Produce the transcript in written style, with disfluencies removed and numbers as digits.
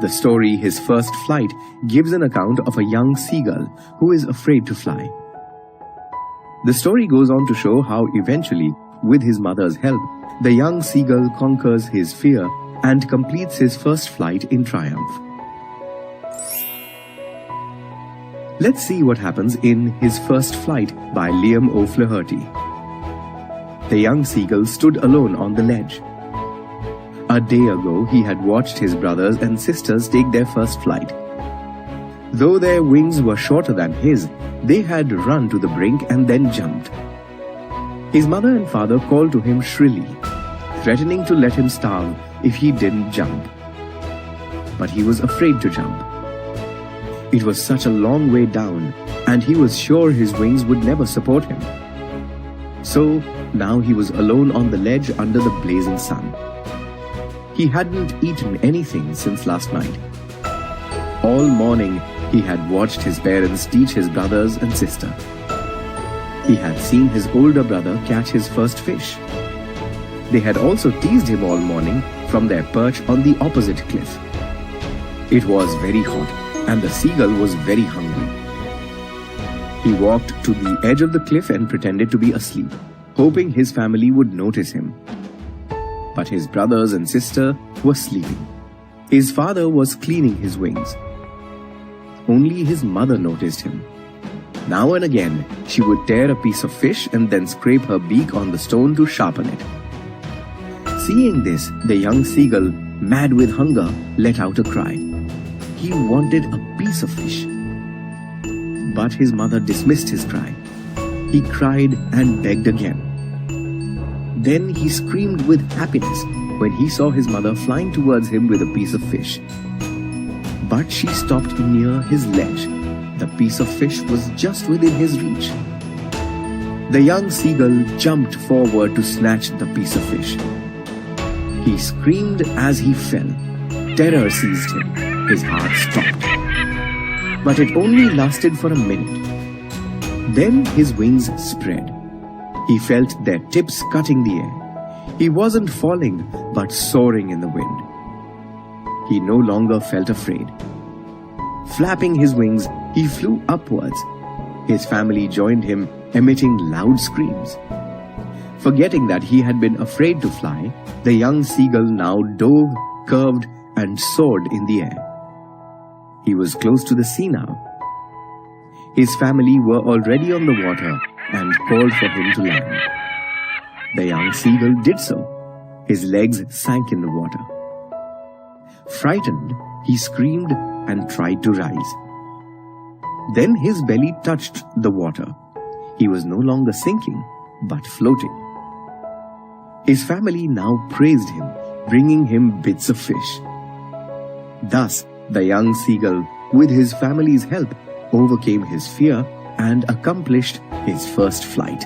The story His First Flight gives an account of a young seagull who is afraid to fly. The story goes on to show how eventually, with his mother's help, the young seagull conquers his fear and completes his first flight in triumph. Let's see what happens in His First Flight by O Flaherty. The young seagull stood alone on the ledge. A day ago, he had watched his brothers and sisters take their first flight. Though their wings were shorter than his, they had run to the brink and then jumped. His mother and father called to him shrilly, threatening to let him starve if he didn't jump. But he was afraid to jump. It was such a long way down, and he was sure his wings would never support him. So now he was alone on the ledge under the blazing sun. He hadn't eaten anything since last night. All morning he had watched his parents teach his brothers and sister. He had seen his older brother catch his first fish. They had also teased him all morning from their perch on the opposite cliff. It was very hot, and the seagull was very hungry. He walked to the edge of the cliff and pretended to be asleep, hoping his family would notice him. But his brothers and sister were sleeping. His father was cleaning his wings. Only his mother noticed him. Now and again, she would tear a piece of fish and then scrape her beak on the stone to sharpen it. Seeing this, the young seagull, mad with hunger, let out a cry. He wanted a piece of fish. But his mother dismissed his cry. He cried and begged again. Then he screamed with happiness when he saw his mother flying towards him with a piece of fish. But she stopped near his ledge. The piece of fish was just within his reach. The young seagull jumped forward to snatch the piece of fish. He screamed as he fell. Terror seized him. His heart stopped. But it only lasted for a minute. Then his wings spread. He felt their tips cutting the air. He wasn't falling, but soaring in the wind. He no longer felt afraid. Flapping his wings, he flew upwards. His family joined him, emitting loud screams. Forgetting that he had been afraid to fly, the young seagull now dove, curved, and soared in the air. He was close to the sea now. His family were already on the water and called for him to land. The young seagull did so. His legs sank in the water. Frightened, he screamed and tried to rise. Then his belly touched the water. He was no longer sinking, but floating. His family now praised him, bringing him bits of fish. Thus, the young seagull, with his family's help, overcame his fear and accomplished his first flight.